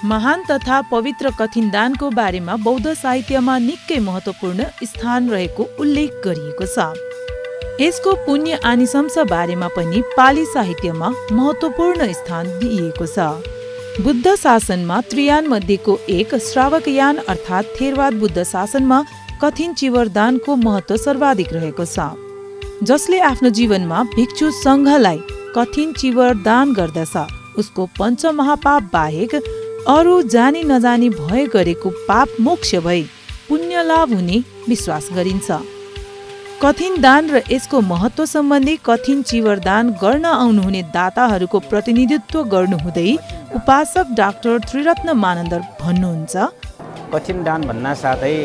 महान तथा पवित्र कठिन दानको बारेमा बौद्ध साहित्यमा निकै महत्त्वपूर्ण स्थान रहेको उल्लेख गरिएको छ। यसको पुण्य आनिशंस बारेमा पनि पाली साहित्यमा महत्त्वपूर्ण स्थान दिइएको छ। बुद्ध शासनमा त्रियान मध्येको एक श्रावकयान अर्थात् थेरवाद बुद्ध शासनमा कठिन चिवर दानको महत्त्व सर्वाधिक रहेको छ, जसले आफ्नो जीवनमा भिक्षु सङ्घलाई कठिन चिवर दान गर्दछ उसको पञ्चमहापाप बाहेक अरू जानी नजानी भए गरेको पाप मोक्ष भई पुण्य लाभ हुने विश्वास गरिन्छ। कठिन दान र यसको महत्त्व सम्बन्धी कठिन चिवर दान गर्न आउनुहुने दाताहरूको प्रतिनिधित्व गर्नुहुँदै उपासक डाक्टर त्रिरत्न मानन्दर भन्नुहुन्छ, कठिन दान भन्न साथै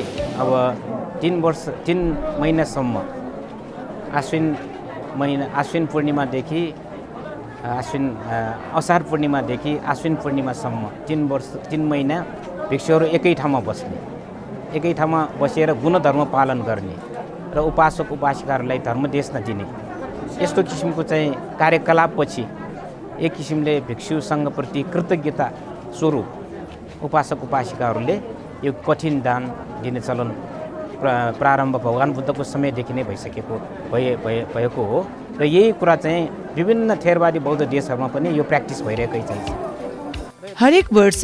अब 3 महिनासम्म आश्विन पूर्णिमादेखि असार पूर्णिमादेखि आश्विन पूर्णिमासम्म 3 महिना भिक्षुहरू एकै ठाउँमा बस्ने, एकै ठाउँमा बसेर गुणधर्म पालन गर्ने र उपासक उपासिकाहरूलाई धर्मदेश नदिने, यस्तो किसिमको चाहिँ कार्यकलापपछि एक किसिमले भिक्षु सङ्घप्रति कृतज्ञता स्वरूप उपासक उपासिकाहरूले यो कठिन दान दिने चलन प्रारम्भ भगवान् बुद्धको समयदेखि नै भएको हो र यही कुरा चाहिँ विभिन्न थेरवादी बौद्ध देशहरूमा पनि यो प्र्याक्टिस भइरहेकै छ। हरेक वर्ष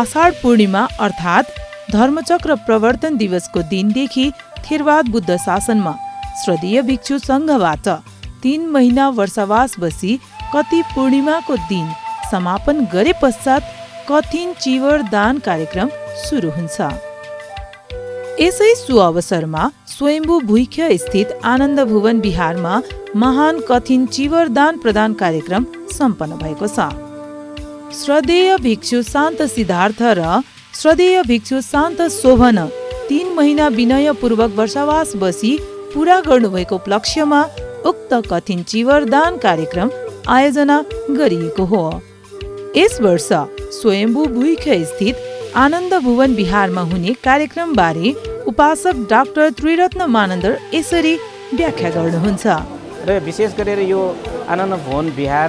आषाढ पूर्णिमा अर्थात् धर्मचक्र प्रवर्तन दिवसको दिनदेखि थेरवाद बुद्ध शासनमा श्रद्धेय भिक्षु सङ्घबाट 3 महिना वर्षावास बसी कति पूर्णिमाको दिन समापन गरे पश्चात कठिन चिवर दान कार्यक्रम सुरु हुन्छ। यसै सुअवसरमा स्वयम्भू भुइँख्य स्थित आनन्द भुवन विहारमा महान कठिन चिवर दान प्रदान कार्यक्रम सम्पन्न भएको छ। श्रद्धेय भिक्षु शान्त सिद्धार्थ र श्रद्धेय भिक्षु शान्त शोभन 3 महिना विनयपूर्वक वर्षावास बसी पूरा गर्नुभएको उपलक्ष्यमा उक्त कठिन चिवर दान कार्यक्रम आयोजना गरिएको हो। यस वर्ष स्वयम्भू भुइँख्य स्थित आनन्द भुवन विहारमा हुने कार्यक्रम बारे उपासक डाक्टर त्रिरत्न मानन्दर यसरी व्याख्या गर्नुहुन्छ, र विशेष गरेर यो आनन्द भुवन विहार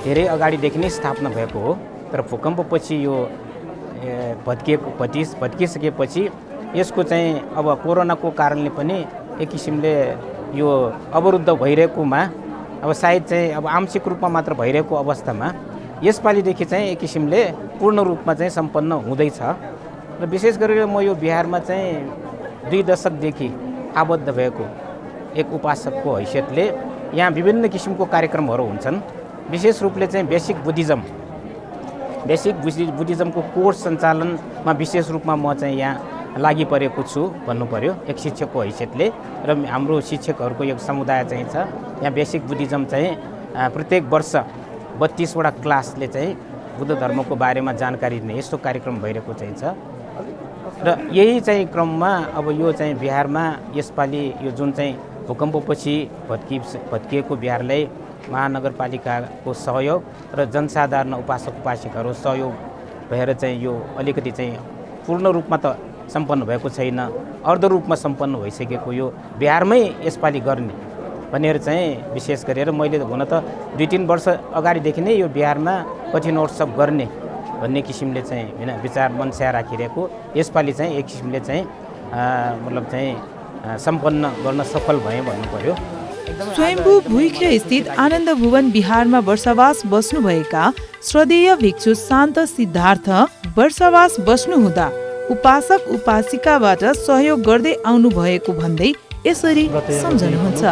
धेरै अगाडिदेखि नै स्थापना भएको हो, तर भूकम्पपछि यो भत्किसकेपछि यसको चाहिँ अब कोरोनाको कारणले पनि एक किसिमले यो अवरुद्ध भइरहेकोमा अब सायद चाहिँ अब आंशिक रूपमा मात्र भइरहेको अवस्थामा यसपालिदेखि चाहिँ एक किसिमले पूर्ण रूपमा चाहिँ सम्पन्न हुँदैछ। र विशेष गरेर म यो बिहारमा चाहिँ 2 दशकदेखि आबद्ध भएको एक उपासकको हैसियतले यहाँ विभिन्न किसिमको कार्यक्रमहरू हुन्छन्। विशेष रूपले चाहिँ बेसिक बुद्धिज्मको कोर्स सञ्चालनमा विशेष रूपमा म चाहिँ यहाँ लागि परेको छु भन्नु पर्यो एक शिक्षकको हैसियतले, र हाम्रो शिक्षकहरूको एक समुदाय चाहिँ छ यहाँ बेसिक बुद्धिज्म चाहिँ प्रत्येक वर्ष 32वटा क्लासले चाहिँ बुद्ध धर्मको बारेमा जानकारी दिने यस्तो कार्यक्रम भइरहेको चाहिँ छ। र यही चाहिँ क्रममा अब यो चाहिँ बिहारमा यसपालि यो जुन चाहिँ भूकम्पपछि भत्किएको बिहारलाई महानगरपालिकाको सहयोग र जनसाधारण उपासक उपासिकाहरू सहयोग भएर चाहिँ यो अलिकति चाहिँ पूर्ण रूपमा त सम्पन्न भएको छैन, अर्ध रूपमा सम्पन्न भइसकेको यो बिहारमै यसपालि गर्ने भनेर चाहिँ विशेष गरेर मैले हुन त 2-3 वर्ष अगाडिदेखि नै यो बिहारमा कठिन उत्सव गर्ने भन्ने किसिमले चाहिँ हैन विचार मनसा राखिरहेको, यसपालि चाहिँ एक किसिमले चाहिँ मतलब चाहिँ सम्पन्न गर्न सफल भए भन्नु पर्यो। स्वयम्भू भुइँख्य स्थित आनन्द भुवन विहारमा वर्षावास बस्नुभएका श्रद्धेय भिक्षु शान्त सिद्धार्थ वर्षावास बस्नुहुँदा उपासक उपासिकाबाट सहयोग गर्दै आउनु भएको भन्दै यसरी सम्झनुहुन्छ,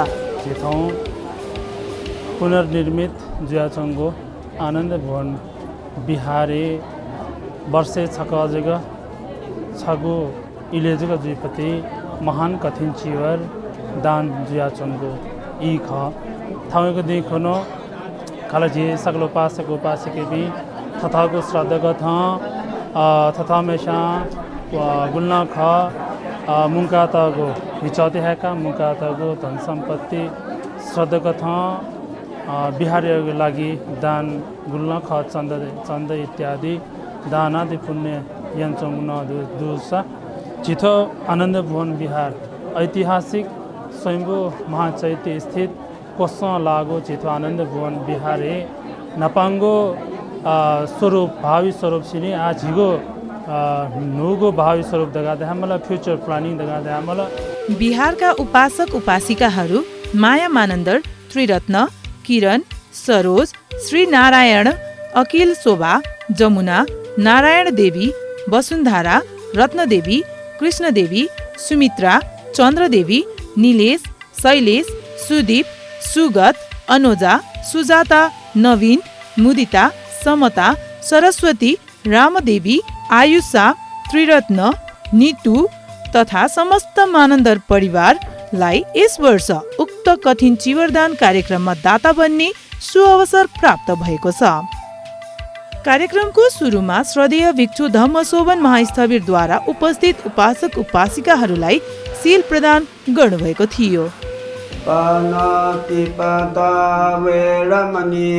पुनर्निर्मित जियाचङ्गो आनन्द भुवन बिहारे वर्षे छकजग छगो इलेजग जुपति महान कठिन चिवर दान जियाचङ्गो ई ख थावेको देखनो खालजी सकल उपासक उपासिके भी तथाको श्रद्धागत तथा हमेशा गुलना ख मुंका तगो हिचौते है का मुंका तगो धन सम्पत्ति श्रद्धागत बिहारीहरूको लागि दान गुल्न ख चन्द इत्यादि दान आदि पुण्य यन्चमुन दुसा चिथो आनन्द भुवन बिहार ऐतिहासिक स्वयम्भू महाचैत्य स्थित कोस्स लागो चिथो आनन्द भुवन बिहारे नपाङ्गो स्वरूप भावी स्वरूप सिनी आज हिगो नुगो भावी स्वरूप दगादे हामीलाई फ्युचर प्लानिङ दगादे हामीलाई बिहारका उपासक उपासिकाहरू माया मानन्दर, त्रिरत्न, किरण, सरोज, श्री नारायण, अखिल शोभा, जमुना, नारायण देवी, वसुन्धरा, रत्नदेवी, कृष्णदेवी, सुमित्रा, चन्द्रदेवी, निलेश, शैलेश, सुदीप, सुगत, अनुजा, सुजाता, नवीन, मुदिता, समता, सरस्वती, रामदेवी, आयुषा, त्रिरत्न, निटु तथा समस्त मानन्दर परिवारलाई यस वर्ष उक्त कठिन चिवरदान कार्यक्रममा दाता बन्ने सुअवसर प्राप्त भएको छ। कार्यक्रमको सुरुमा श्रद्धेय भिक्षु धम्मशोभन महास्थविरद्वारा उपस्थित उपासक उपासिकाहरूलाई सील प्रदान गर्नुभएको थियो। पानातिपाता वेरमणि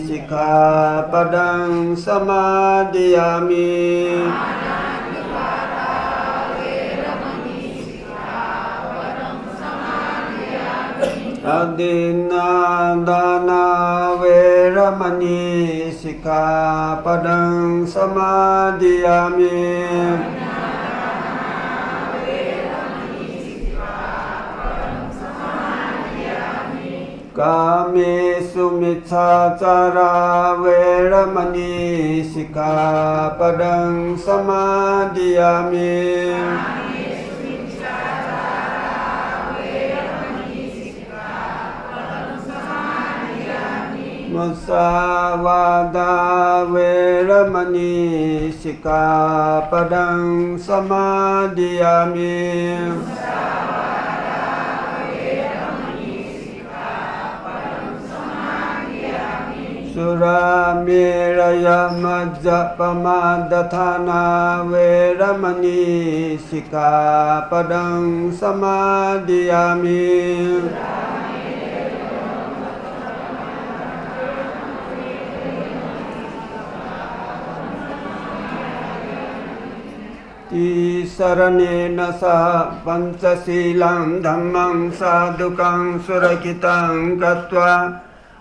सिक्खापदं समादियामि। अदीनादाना वेरमणि सिक्खापदं समादियामि। कामेषु मिच्छाचारा वेरमणि सिक्खापदं समादियामि। मुसावादा वेरमणि सिक्खापदं समादियामि। सुरामेरय मज्जपमादधाना वेरमणि सिक्खापदं समादियामि। शरणेन सह पञ्चशीलं धम्मं साधुकं सुरक्षितं कृत्वा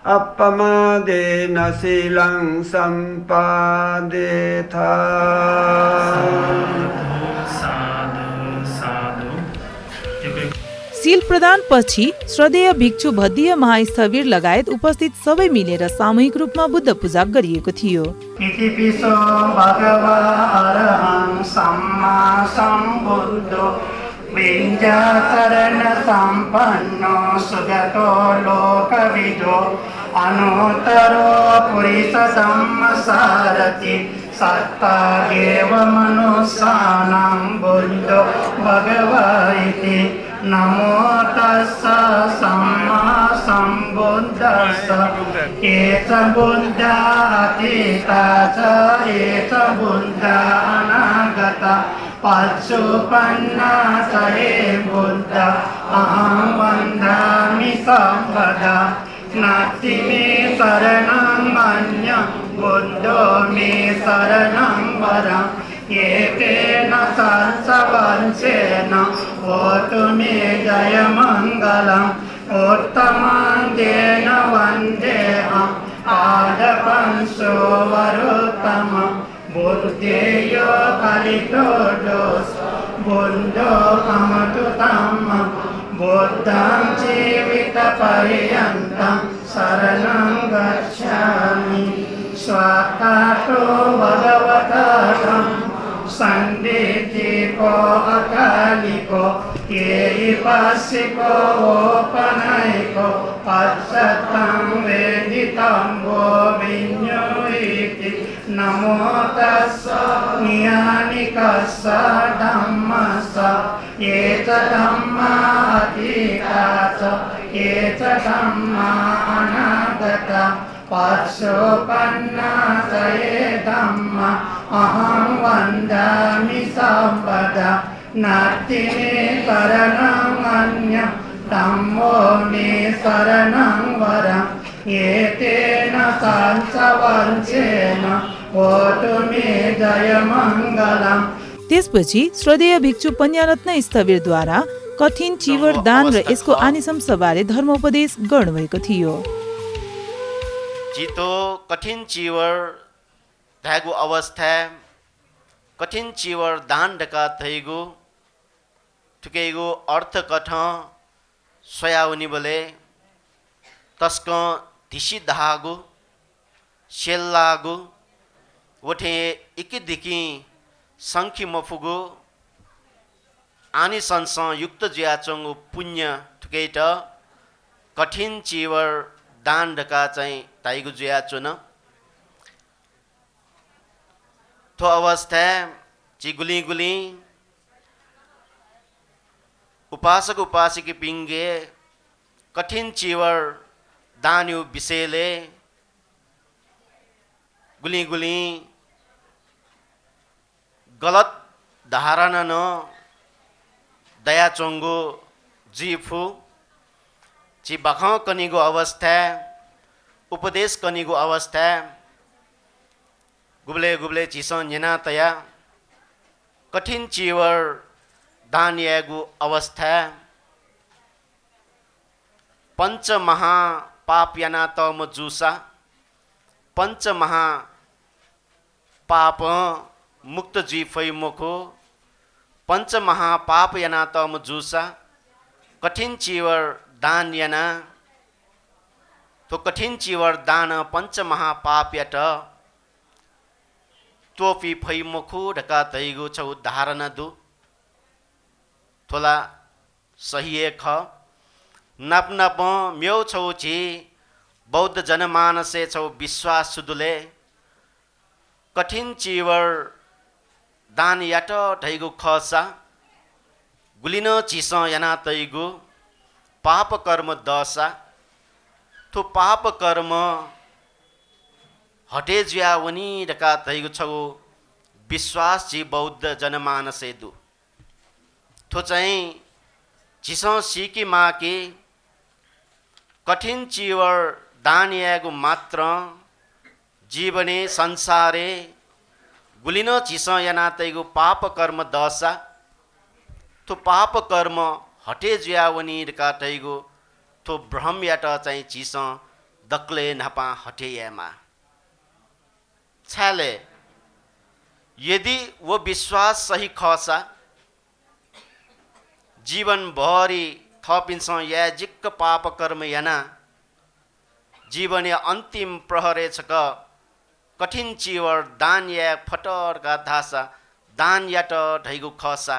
अपमादेन शीलं सम्पादेथ। सील प्रदान पछि श्रद्धेय भिक्षु भद्दीय महास्थविर लगायत उपस्थित सबै मिलेर सामूहिक रूपमा बुद्ध पूजा गरिएको थियो। इतिपिसो भगवा अरहं सम्मा सम्बुद्धो विद्याचरण सम्पन्नो सुगतो लोकविदो अनुत्तरो पुरुष धम्मसारथि सत्तागेव मनुष्याणां बुद्धो भगवा इति। नमो तस्स सम्मा सम्बुद्धस्स एष बुद्धा अतीता च एष बुद्धा अनागता पच्चुपन्ना च हे बुद्ध अहं वन्दामि सर्वदा। नास्ति मे शरणं अन्यं बुद्धो मे शरणं वरम्। एतेन संसवंशेन होतु मे जयमङ्गलम्। उत्तमान्तेन वन्देऽहम् आदपंसो वरोत्तमम्। बुद्धेयो कलितो दोष बुद्धो कमतु तम्। बुद्धं जीवितपर्यन्तं शरणं गच्छामि। स्वाकातो भगवतः सन्दितिको अकालिको एहिपासिको ओपनैको पश्चात्तं वेदितं वो विඤ्ඤो इति। नमो तस्स ज्ञानिकस्स धम्मस्स एष धम्मा अतीता च एष धम्मा अनागता पच्चुपन्ना च ये धम्मा अहं वन्दामि सर्वदा। नास्ति मे शरणं अन्यं धम्मो मे शरणं वरम्। एतेन संसवंशेन होतु मे जयमङ्गलम्। त्यसपछि श्रद्धेय भिक्षु पन्यारत्न स्थविरद्वारा कठिन चिवर दान र यसको आनिशंसबारे धर्मोपदेश गर्नुभएको थियो। जितो कठिन चिवर धागु अवस्था कठिन चिवर दान डका थैगु ठुकेगु अर्थ कठ सोयाउनी बोले तस्क धिसी धागु सेल्लागु वठे इकी दिकी संखी मफुगु आनी संस युक्त ज्याचंगु पुण्य ठुकेट कठिन चिवर दान डका चाहिँ ताइगु ज्याचुन थो अवस्था ची गुली गुली उपासक उपासिकी पिंगे कठिन चिवर दान्यु विषयले गुली गुली गलत धारणा न दया चोंगो जीफु ची बख कनिगो अवस्था उपदेश कनिगो अवस्था गुबले गुबले चिसो नेना तया कठिन चिवर दान यागु अवस्था पंच महा पाप याना तम जुसा पंच महा पाप मुक्त जीफै मुखो पंच महा पाप याना तम जुसा कठिन चिवर दान याना तो कठिन चिवर दान पंच महा पाप याट तोपी फै मुखो ढका तैगु छौ धारणा दु थोला सही ख नप नप म्यौ छौ छि बौद्ध जनमानसे छौ विश्वास सुदुले कठिन चिवर दान याट ढैगु खसा गुलिन चिस याना तैगु पाप कर्म दशा थो पाप कर्म हटे ज्यावनी डका तैगु छौ विश्वास छि बौद्ध जनमानसे दु थो चाहिँ चिसो सिकी माके कठिन चिवर दान यागु मात्र जीवने संसारे गुलिनो चिसो याना तैगु पाप कर्म दशा थो पाप कर्म हटे ज्यावनी डका तैगु थो भ्रम याट चाहिँ चिसो दक्ले नपा हटे यामा छाले यदि वो विश्वास सही खसा जीवन भरि थपिन्छ या जिक्क पाप कर्म याना जीवने अन्तिम प्रहरे छक कठिन चिवर दान या फटरका धासा दान याट ढैगु खसा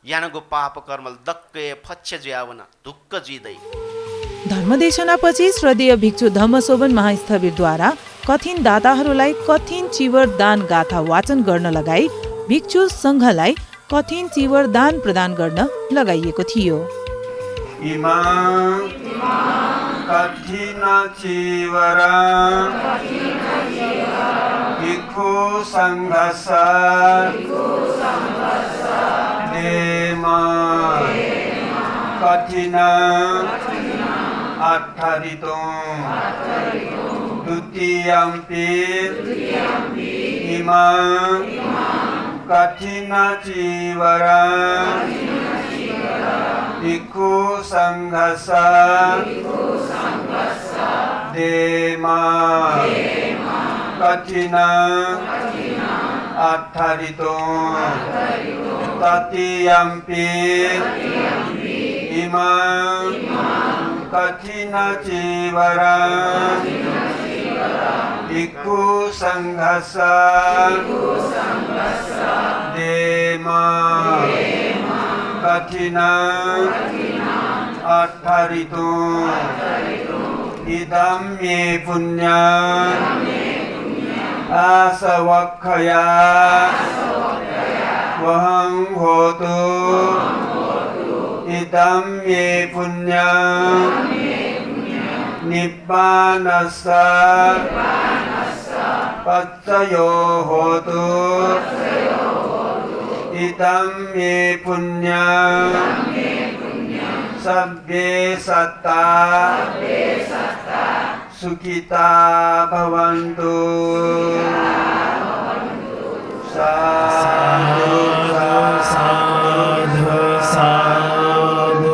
यानको पाप कर्म दक्के फच्छ ज्यावन दुःख जिदै धर्मदेशनापछि श्रद्धेय भिक्षु धम्मशोभन महास्थविरद्वारा कठिन दाताहरूलाई कठिन चिवर दान गाथा वाचन गर्न लगाई भिक्षु सङ्घलाई कठिन चिवर दान प्रदान गर्न लगाइएको थियो। इमां कठिन चिवरा भिक्षु सङ्घस देमा कठिन अट्ठरितो द्वितीयम्पि इमां कठिन चिवरा भिक्षु सङ्घस देमा कठिन अट्ठरितो तृतीयम्पि इमां कठिन चिवरा भिक्षु सङ्घस देमा कठिन अट्ठरितो इदं मे पुण्यं आसवक्षया वहं होतु इदं मे पुण्यं निब्बानस्य पच्चयो होतु इदं मे पुण्यं सब्बे सत्ता सुखिता भवन्तु साधु साधु साधु।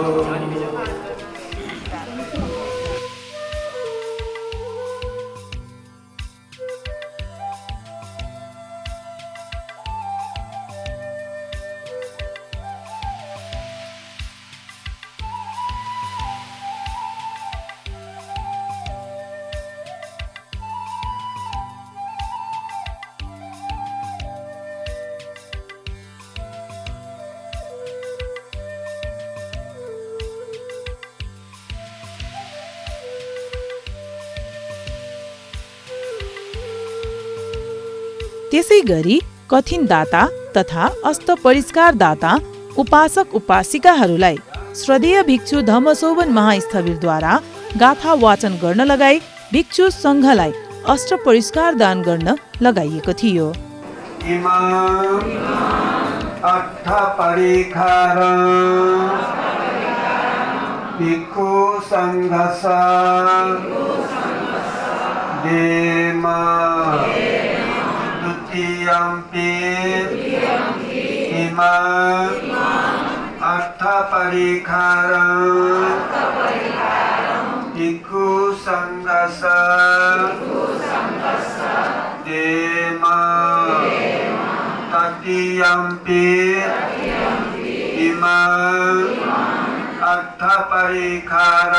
त्यसै गरी कठिन दाता तथा अष्ट परिष्कार दाता उपासक उपासिकाहरूलाई श्रद्धेय भिक्षु धम्मशोभन महास्थविरद्वारा गाथा वाचन गर्न लगाई भिक्षु सङ्घलाई अष्ट परिष्कार दान गर्न लगाइएको थियो। अष्ट परिष्कार भिक्षु सङ्घस देमा द्वितीयम्पि इमां अष्ट परिष्कार भिक्षु सङ्घस देमा तृतीयम्पि इमां अष्ट परिष्कार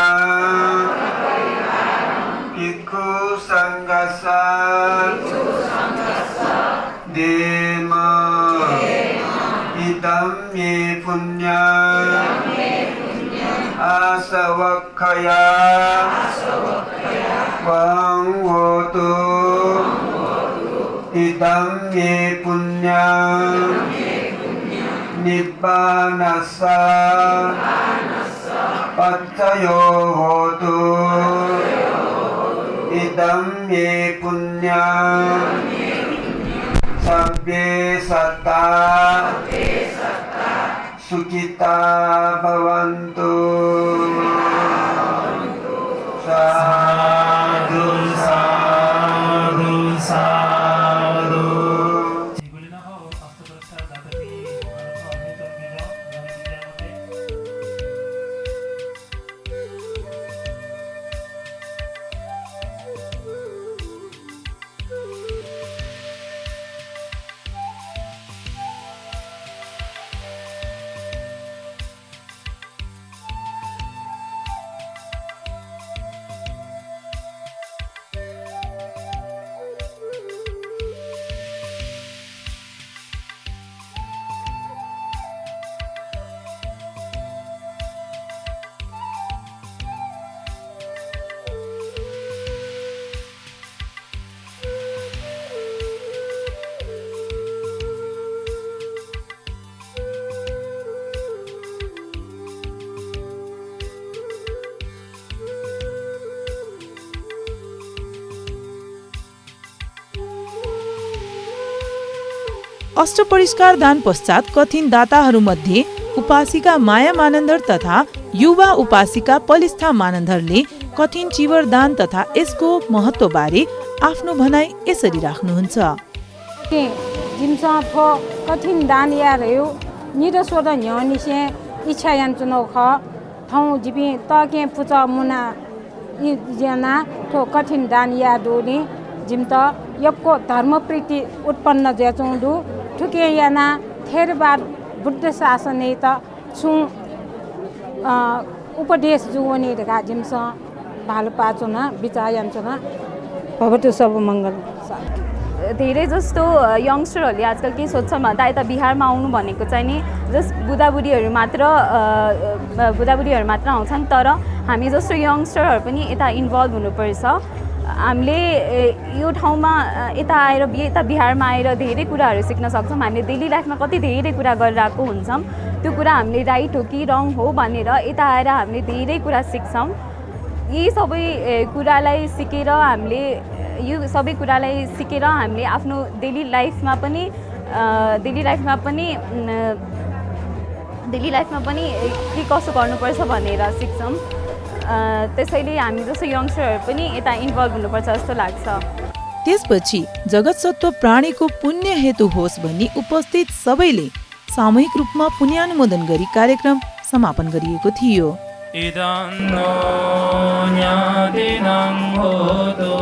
भिक्षु सङ्घस देमा इदं मे पुण्यम् आसवक्खया त्वं होतु इदं मे पुण्यम् निब्बानस्स पच्चयो होतु इदं मे पुण्यम् सब्बे सत्ता सुखिता भवन्तु। साधु साधु साधु। अष्टपरिष्कार दान पश्चात कठिन दाताहरूमध्ये उपासिका माया मानन्धर तथा युवा उपासिका पलिस्था मानन्धरले कठिन चिवर दान तथा यसको महत्त्वबारे आफ्नो भनाइ यसरी राख्नुहुन्छ। कठिन दान या रह्यो निरस्वद न्यनिसे इच्छा यान्चुनो ख ठाउँ जिपि तके पुच मुना जना ठो कठिन दान या दोले जिम्त यक्को धर्म प्रीति उत्पन्न ज्याचौँदु ठुके याना थेरबार बुद्ध शासने त छु उपदेश जुवने ढका जिम्स भाल पाचोना विचायाञ्चना भवतु सब मङ्गल। धेरै जस्तो यङ्स्टरहरूले आजकल के सोध्छ भन्दा यता बिहारमा आउनु भनेको चाहिँ नि जस्ट बुढाबुढीहरू मात्र आउँछन्, तर हामी जस्तो यङ्स्टरहरू पनि यता इन्भल्भ हुनुपर्छ। हामीले यो ठाउँमा यता बिहारमा आएर धेरै कुराहरू सिक्न सक्छौँ। हामीले डेली लाइफमा कति धेरै कुरा गरिरहेको हुन्छौँ, त्यो कुरा हामीले राइट हो कि रङ हो भनेर यता आएर हामीले धेरै कुरा सिक्छौँ। यी सबै कुरालाई सिकेर हामीले आफ्नो डेली लाइफमा पनि के कसो गर्नुपर्छ भनेर सिक्छौँ। त्यसैले हामी जस्तो यङ्स्टरहरू पनि यता इन्भल्भ हुनुपर्छ जस्तो लाग्छ। त्यसपछि जगतसत्व प्राणीको पुण्य हेतु होस् भनी उपस्थित सबैले सामूहिक रूपमा पुण्यानुमोदन गरी कार्यक्रम समापन गरिएको थियो। इदन्नो न्यादिनं होतो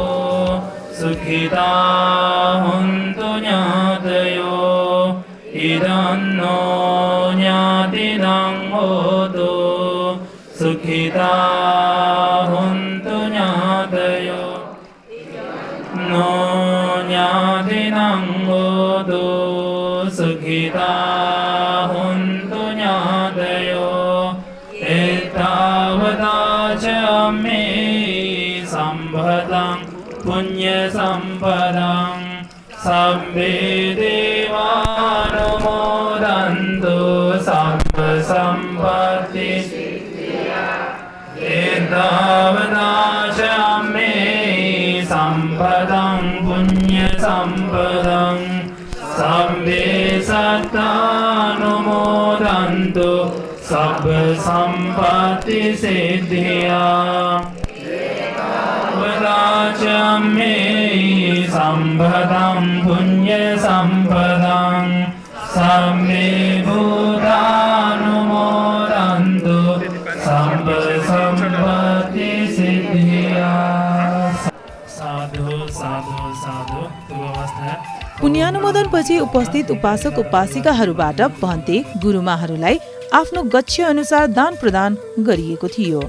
सुखिता हुन्तु न्यादयो इदन्नो न्यादिनं होतो सुखिता हुन्तु न्यादयो नो न्यादिनं होतो सुखिता हुन्तु न्यादयो एतावता च मे सम्भतं पुण्यसम्पदं Sabbe devanumodantu sabba sampatti Edavanachamme sampadang punya sampadang Sabbe sattanumodantu sabba sampatti siddhya Vadachamme sampadang punya sampadang Sabbe bhudanumodantu sabba sampatti siddhya Sadhu sadhu sadhu त्यो अवस्था पुण्यानुमोदनपछि उपस्थित उपासक उपासिकाहरूबाट पन्ते गुरुमाहरूलाई आफ्नो गच्छ अनुसार दान प्रदान गरिएको थियो।